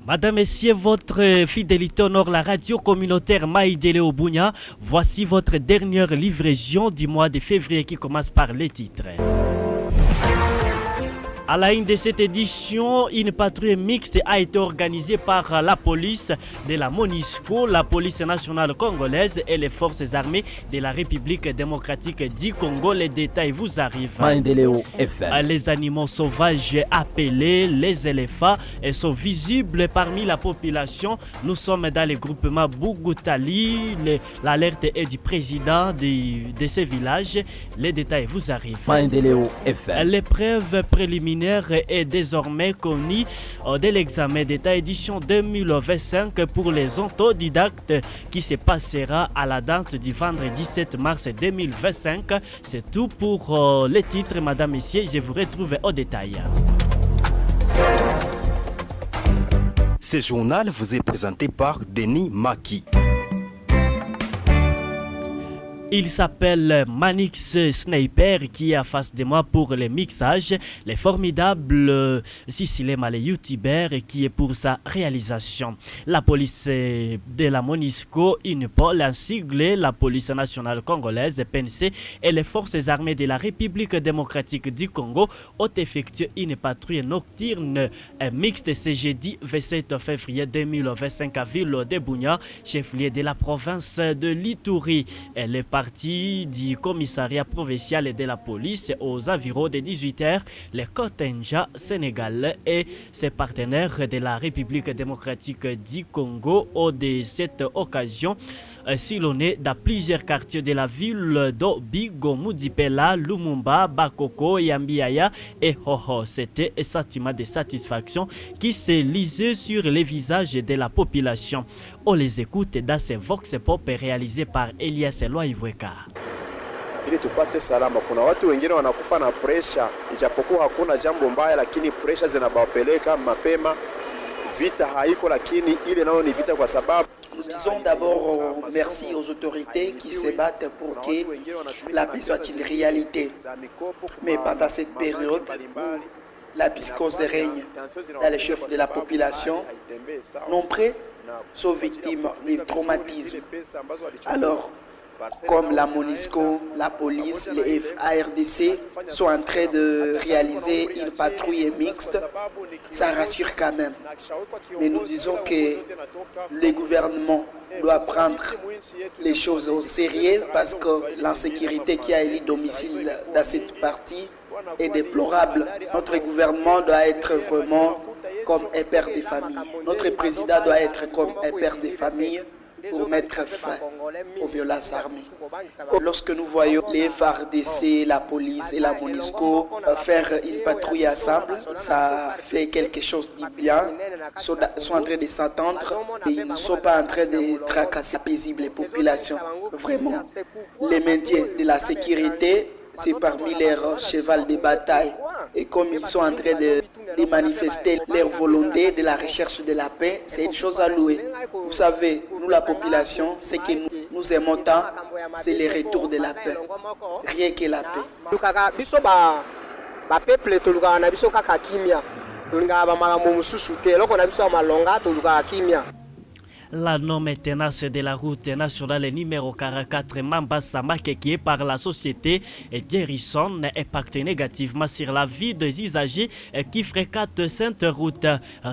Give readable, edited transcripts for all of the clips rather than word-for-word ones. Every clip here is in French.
Madame, Messieurs, votre fidélité honore la radio communautaire Maïdele Obunya. Voici votre dernière livraison du mois de février qui commence par les titres. À la une de cette édition, une patrouille mixte a été organisée par la police de la MONUSCO, la police nationale congolaise et les forces armées de la République démocratique du Congo. Les détails vous arrivent. Les animaux sauvages appelés les éléphants sont visibles parmi la population. Nous sommes dans le groupement Bougutali. L'alerte est du président de ces villages. Les détails vous arrivent. L'épreuve préliminaire est désormais connue de l'examen d'État édition 2025 pour les autodidactes qui se passera à la date du vendredi 7 mars 2025. C'est tout pour les titres, madame, messieurs. Je vous retrouve au détail. Ce journal vous est présenté par Denis Maki. Il s'appelle Manix Sniper qui est en face de moi pour le mixage. Le formidable Sicilé Malé youtubeur qui est pour sa réalisation. La police de la MONUSCO, UNPOL, ainsi que la police nationale congolaise, PNC, et les forces armées de la République démocratique du Congo ont effectué une patrouille nocturne mixte ce jeudi 27 février 2025 à ville de Bunya, chef-lieu de la province de l'Ituri. Elle est partie du commissariat provincial de la police aux environs de 18h. Les contingents sénégalais et ses partenaires de la République démocratique du Congo ont de cette occasion sillonné dans plusieurs quartiers de la ville d'Obigo, Mudipela, Lumumba, Bakoko, Yambiaya et Hoho. C'était un sentiment de satisfaction qui se lisait sur les visages de la population. On les écoute dans ces vox pop réalisés par Elias Loaivweka. Ili tupate salama. Kuna watu wengine wanakufa na pressure, ijapokuwa hakuna jambo mbaya, lakini pressure zinabapeleka mapema. Vita haiko, lakini ile nayo ni vita kwa sababu. Nous disons d'abord merci aux autorités qui se battent pour que la paix soit une réalité. Mais pendant cette période où la psychose règne dans les chefs de la population, nombreux sont victimes du traumatisme. Alors, comme la MONUSCO, la police, les FARDC sont en train de réaliser une patrouille mixte, ça rassure quand même. Mais nous disons que le gouvernement doit prendre les choses au sérieux parce que l'insécurité qui a élu domicile dans cette partie est déplorable. Notre gouvernement doit être vraiment comme un père de famille. Notre président doit être comme un père de famille pour mettre fin aux violences armées. Lorsque nous voyons les FARDC, la police et la MONUSCO faire une patrouille ensemble, ça fait quelque chose de bien. Ils sont en train de s'entendre et ils ne sont pas en train de tracasser paisibles les populations. Vraiment, les maintiens de la sécurité, c'est parmi leurs chevals de bataille. Et comme ils sont en train de manifester leur volonté de la recherche de la paix, c'est une chose à louer. Vous savez, nous la population, ce que nous aimons tant, c'est le retour de la paix. Rien que la paix. La non-maintenance de la route nationale numéro 44 Mambasa-Make qui est par la société Gerison impacte négativement sur la vie des usagers qui fréquentent cette route.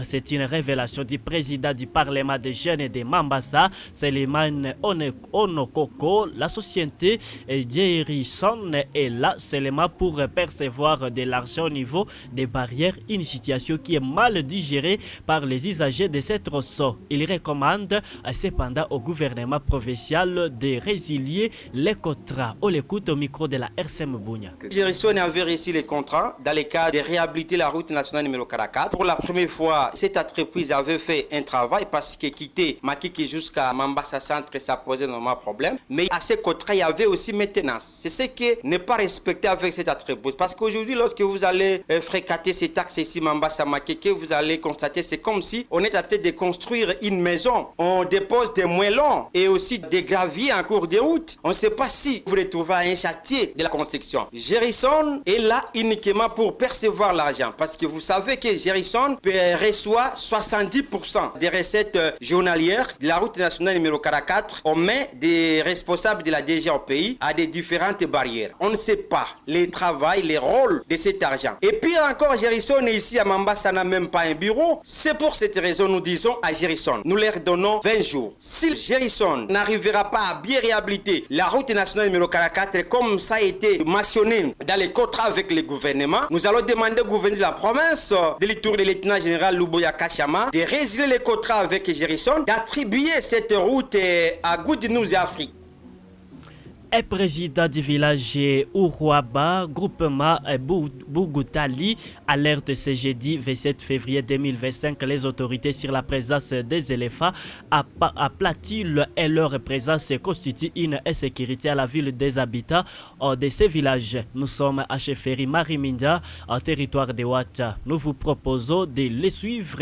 C'est une révélation du président du Parlement des jeunes de Mambasa, Seliman Onokoko. La société Gerison est là seulement pour percevoir de l'argent au niveau des barrières, une situation qui est mal digérée par les usagers de cette ressort. Il recommande cependant au gouvernement provincial de résilier les contrats. On l'écoute au micro de la RCM Bunya. Gerison avait réussi les contrats dans le cas de réhabiliter la route nationale numéro 44. Pour la première fois, cette entreprise avait fait un travail parce que quitter Makiki jusqu'à Mambasa Centre, ça posait normalement problème. Mais à ces contrats, il y avait aussi maintenance. C'est ce qui n'est pas respecté avec cette entreprise. Parce qu'aujourd'hui, lorsque vous allez fréquenter cet axe ici, Mambasa Makiki, vous allez constater c'est comme si on est en train de construire une maison. on dépose des moellons et aussi des graviers en cours de route. On ne sait pas si vous retrouvez un chantier de la construction. Gerson est là uniquement pour percevoir l'argent parce que vous savez que Gerson reçoit 70% des recettes journalières de la route nationale numéro 44 aux mains des responsables de la DG au pays à des différentes barrières. On ne sait pas les travail, les rôles de cet argent. Et pire encore, Gerson est ici à Mambasa n'a même pas un bureau. C'est pour cette raison nous disons à Gerson, nous leur donnons 20 jours. Si Gerson n'arrivera pas à bien réhabiliter la route nationale numéro 44 comme ça a été mentionné dans les contrats avec le gouvernement, nous allons demander au gouverneur de la province de l'Itour de lieutenant général Luboya Kachama de résilier les contrats avec Gerson, d'attribuer cette route à Good News Afrique. Et président du village Uruaba, groupement Bougoutali, alerte ce jeudi 27 février 2025 les autorités sur la présence des éléphants à Platul et leur présence constitue une insécurité à la ville des habitants de ces villages. Nous sommes à Cheferi Mariminda, en territoire de Ouatta. Nous vous proposons de les suivre.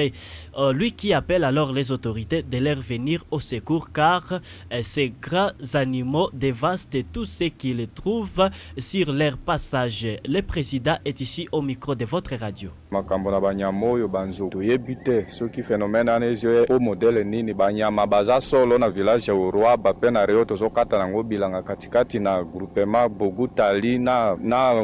Lui qui appelle alors les autorités de leur venir au secours car ces grands animaux dévastent tout ce qu'ils trouvent sur leur passage. Le président est ici au micro de votre radio. Makambo na banyama oyo banzo toyebite soki phénomène anezo o modèle nini banyama baza solo na village Uruaba pe na reo tozokata nango bilanga katikati na groupement Bogutali na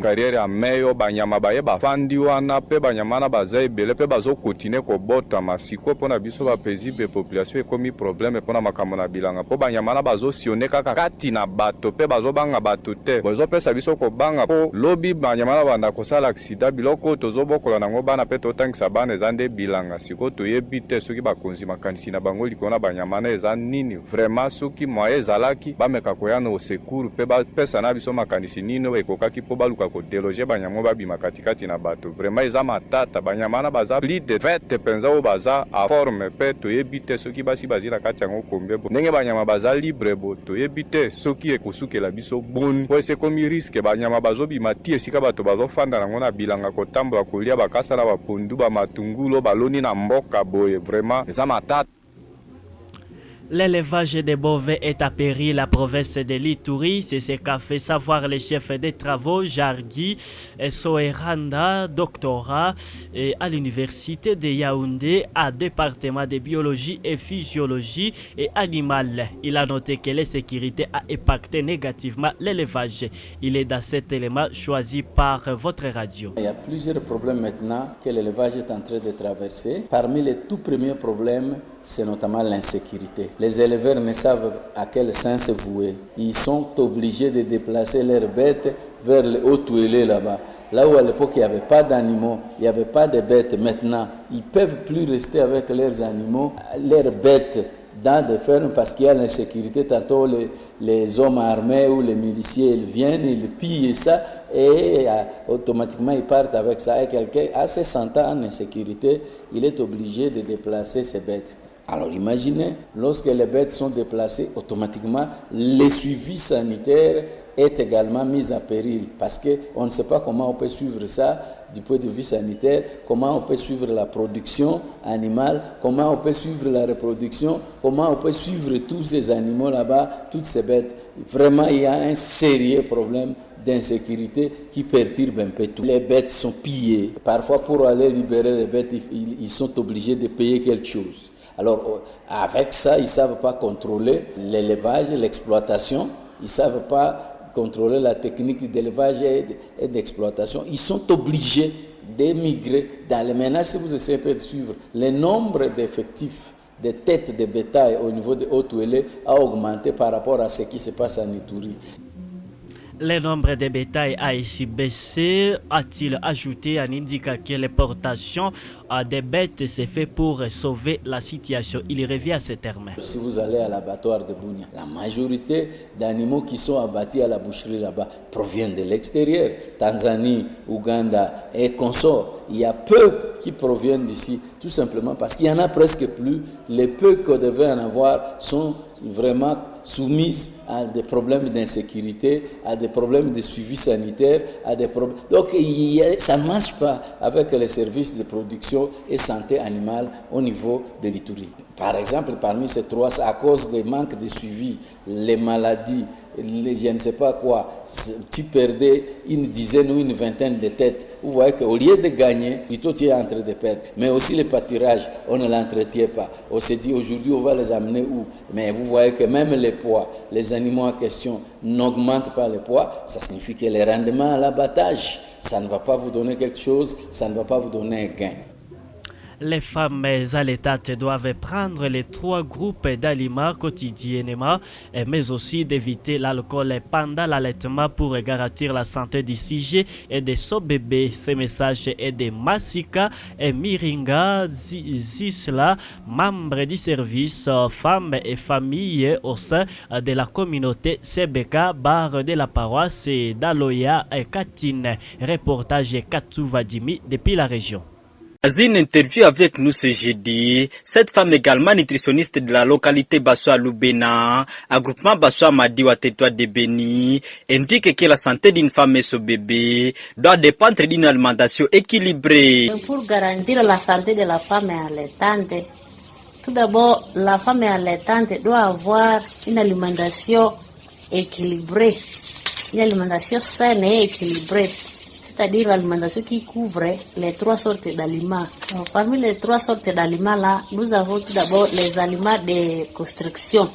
carrière ya meyo banyama baye bafandi wana pe banyama na baza ebele pe bazo continuer kobota masiko pona biso ba paisible population ekomi problème pona makambo na bilanga po banyama na bazo sioner kaka kati na bato pe bazo banga bato te bozo pesa biso ko banga po lobby banyama na banda kosala accident biloko tozobokola nango bana pe totangisa bana ezande bilanga siko toyebi te soki bakonzi makanisi na bango likona banyama na eza nini vraiment soki moye ezalaki bameka koyana au secours pe bapesa na biso makanisi nini ekokaki po baluka kodeloger banyama babima katikati na bato vraiment eza matata banyama na baza plus de 20 penza o baza a forme pe toyebi te soki basi bazila kati yango kombe bo ndenge banyama baza libre bo toyebi te soki ekosukela biso boni po ese komi risque banyama bazobima ti esika bato bazofanda nango na bilanga kotambola kolia bakasa na bapondu bamatungulu baloni na mboka boye vraiment eza matata. L'élevage des bovins est à péril la province de l'Ituri. C'est ce qu'a fait savoir le chef des travaux, Jargui Soeranda, doctorat à l'université de Yaoundé, à département de biologie et physiologie et animale. Il a noté que l'insécurité a impacté négativement l'élevage. Il est dans cet élément choisi par votre radio. Il y a plusieurs problèmes maintenant que l'élevage est en train de traverser. Parmi les tout premiers problèmes, c'est notamment l'insécurité. Les éleveurs ne savent à quel sens se vouer. Ils sont obligés de déplacer leurs bêtes vers les hauts toilets là-bas. Là où à l'époque il n'y avait pas d'animaux, il n'y avait pas de bêtes, maintenant ils ne peuvent plus rester avec leurs animaux, leurs bêtes dans des fermes parce qu'il y a l'insécurité. Tantôt les hommes armés ou les miliciens ils viennent, ils pillent ça et automatiquement ils partent avec ça. Et quelqu'un à se sentant en insécurité, il est obligé de déplacer ses bêtes. Alors imaginez, lorsque les bêtes sont déplacées, automatiquement, le suivi sanitaire est également mis à péril parce qu'on ne sait pas comment on peut suivre ça du point de vue sanitaire, comment on peut suivre la production animale, comment on peut suivre la reproduction, comment on peut suivre tous ces animaux là-bas, toutes ces bêtes. Vraiment, il y a un sérieux problème d'insécurité qui perturbe un peu tout. Les bêtes sont pillées. Parfois, pour aller libérer les bêtes, ils sont obligés de payer quelque chose. Alors, avec ça, ils ne savent pas contrôler l'élevage, l'exploitation. Ils ne savent pas contrôler la technique d'élevage et d'exploitation. Ils sont obligés d'émigrer dans les ménages. Si vous essayez de suivre, le nombre d'effectifs, des têtes de bétail au niveau de Haut-Ouélé a augmenté par rapport à ce qui se passe en Ituri. Le nombre de bétail a ici baissé, a-t-il ajouté en indiquant que l'importation des bêtes s'est fait pour sauver la situation. Il revient à ce terme. Si vous allez à l'abattoir de Bunia, la majorité d'animaux qui sont abattus à la boucherie là-bas proviennent de l'extérieur. Tanzanie, Ouganda et consorts. Il y a peu qui proviennent d'ici, tout simplement parce qu'il n'y en a presque plus. Les peu qu'on devait en avoir sont vraiment soumises à des problèmes d'insécurité, à des problèmes de suivi sanitaire, à des problèmes. Donc ça ne marche pas avec les services de production et santé animale au niveau de l'Ituri. Par exemple, parmi ces trois, c'est à cause des manques de suivi, les maladies, je ne sais pas quoi, tu perdais une dizaine ou une vingtaine de têtes. Vous voyez qu'au lieu de gagner, plutôt tu es en train de perdre. Mais aussi le pâturage, on ne l'entretient pas. On se dit aujourd'hui, on va les amener où? Mais vous voyez que même les poids, les animaux en question n'augmentent pas le poids. Ça signifie que les rendements à l'abattage, ça ne va pas vous donner quelque chose, ça ne va pas vous donner un gain. Les femmes allaitantes doivent prendre les 3 groupes d'aliments quotidiennement, mais aussi d'éviter l'alcool pendant l'allaitement pour garantir la santé du sujet et de son bébé. Ce message est de Masika et Miringa Zisla, membre du service femmes et familles au sein de la communauté Sebeka, barre de la paroisse d'Aloya et Katine. Reportage Katou Vadimi depuis la région. Dans une interview avec nous ce jeudi, cette femme également nutritionniste de la localité Bassoa Lubena, un groupement Bassoa Madiwa territoire de Béni, indique que la santé d'une femme et son bébé doit dépendre d'une alimentation équilibrée. Pour garantir la santé de la femme allaitante, tout d'abord, la femme allaitante doit avoir une alimentation équilibrée, une alimentation saine et équilibrée. C'est-à-dire l'alimentation qui couvre les 3 sortes d'aliments. Parmi les 3 sortes d'aliments là, nous avons tout d'abord les aliments de construction.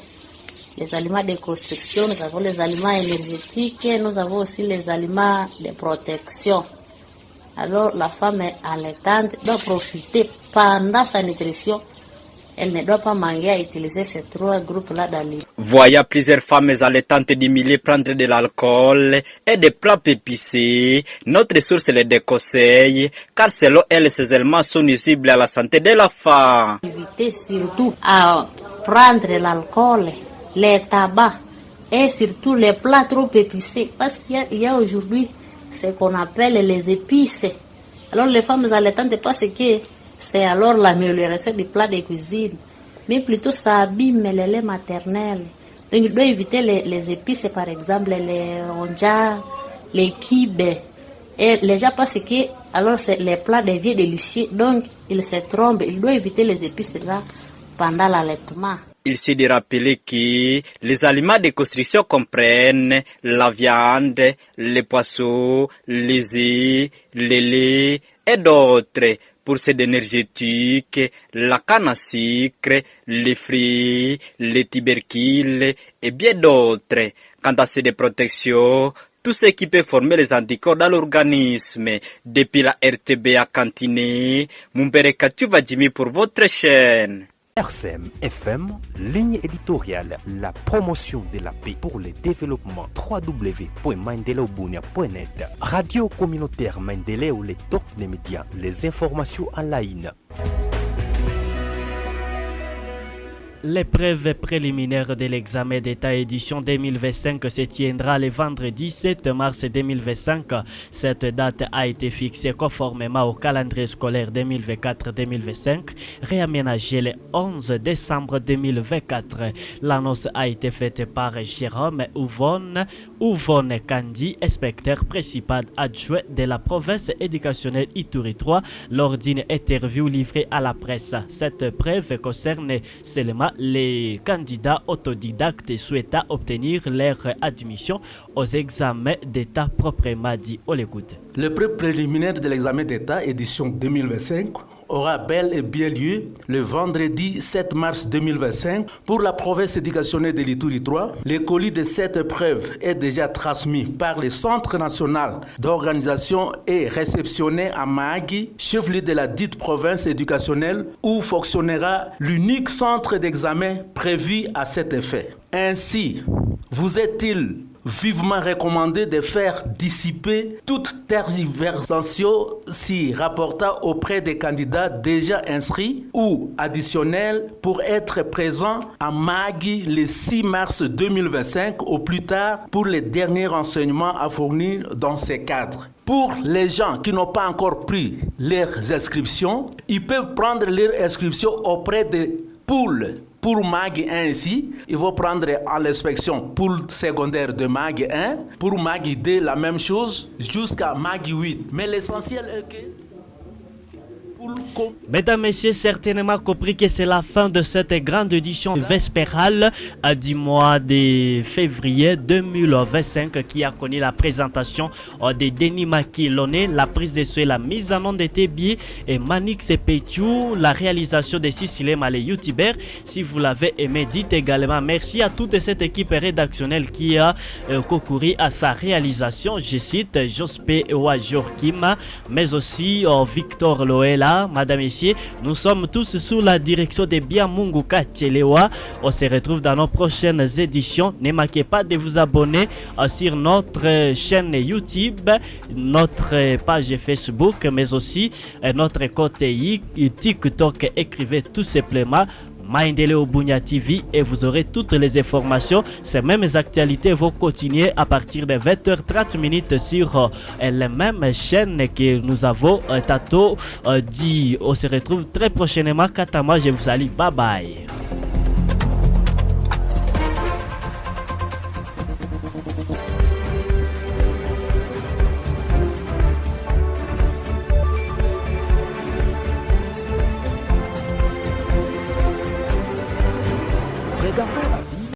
Les aliments de construction, nous avons les aliments énergétiques, nous avons aussi les aliments de protection. Alors la femme allaitante doit profiter pendant sa nutrition. Elle ne doit pas manger à utiliser ces 3 groupes-là d'aliments. Voyant plusieurs femmes allaitantes du milieu prendre de l'alcool et des plats épicés, notre source les déconseille, car selon elle, ces éléments sont nuisibles à la santé de la femme. Éviter surtout à prendre l'alcool, les tabacs et surtout les plats trop épicés, parce qu'il y a aujourd'hui ce qu'on appelle les épices. Alors les femmes allaitantes pensent que c'est alors l'amélioration du plat de cuisine, mais plutôt ça abîme les laits maternels. Donc il doit éviter les épices, par exemple les ronja, les kibes. Et les gens pensent que alors c'est les plats deviennent délicieux, donc ils se trompent. Il doit éviter les épices là pendant l'allaitement. Il s'est de rappeler que les aliments de construction comprennent la viande, les poissons, les œufs, les laits et d'autres. Pour ces énergétiques, la canne à sucre, les fruits, les tubercules et bien d'autres. Quant à ces de protection, tout ce qui peut former les anticorps dans l'organisme. Depuis la RTBA Cantine, Mumbere Katu Vadjimi pour votre chaîne. RCM FM, ligne éditoriale, la promotion de la paix pour le développement. www.mandelaobunia.net. Radio communautaire Mandeleo, les top des médias, les informations en ligne. L'épreuve préliminaire de l'examen d'État édition 2025 se tiendra le vendredi 7 mars 2025. Cette date a été fixée conformément au calendrier scolaire 2024-2025, réaménagé le 11 décembre 2024. L'annonce a été faite par Jérôme Ouvonne Kandi, inspecteur principal adjoint de la province éducationnelle Ituri 3, lors d'une interview livrée à la presse. Cette épreuve concerne seulement les candidats autodidactes souhaitant obtenir leur admission aux examens d'État proprement dit. On l'écoute. L'épreuve préliminaire de l'examen d'État édition 2025 aura bel et bien lieu le vendredi 7 mars 2025 pour la province éducationnelle de l'Ituri 3. Le colis de cette épreuve est déjà transmis par le Centre national d'organisation et réceptionné à Mahagi, chef-lieu de la dite province éducationnelle, où fonctionnera l'unique centre d'examen prévu à cet effet. Ainsi, vous est-il vivement recommandé de faire dissiper toute tergiversation s'y rapportant auprès des candidats déjà inscrits ou additionnels pour être présents à Mahagi le 6 mars 2025 au plus tard pour les derniers renseignements à fournir dans ces cadres. Pour les gens qui n'ont pas encore pris leurs inscriptions, ils peuvent prendre leur inscription auprès des poules. Pour Mahagi 1 ici, il faut prendre à l'inspection poule secondaire de Mahagi 1. Pour Mahagi 2, la même chose, jusqu'à Mahagi 8. Mais l'essentiel est que Mesdames, Messieurs, certainement compris que c'est la fin de cette grande édition vespérale du mois de février 2025 qui a connu la présentation de Denis Makilone, la prise de souhait, la mise en onde de Tebi et Manix Petou, la réalisation de Cicilé Malé YouTuber. Si vous l'avez aimé, dites également merci à toute cette équipe rédactionnelle qui a concouru à sa réalisation. Je cite Jospé Ouajorkim, mais aussi Victor Loela. Madame, Messieurs, nous sommes tous sous la direction de Biamungu Kachelewa. On se retrouve dans nos prochaines éditions. Ne manquez pas de vous abonner sur notre chaîne YouTube, notre page Facebook, mais aussi notre compte TikTok. Écrivez tout simplement Maendeleo Bunia TV et vous aurez toutes les informations. Ces mêmes actualités vont continuer à partir de 20h30 sur les mêmes chaînes que nous avons tantôt dit. On se retrouve très prochainement. Quant à moi, je vous salue. Bye bye. Regardons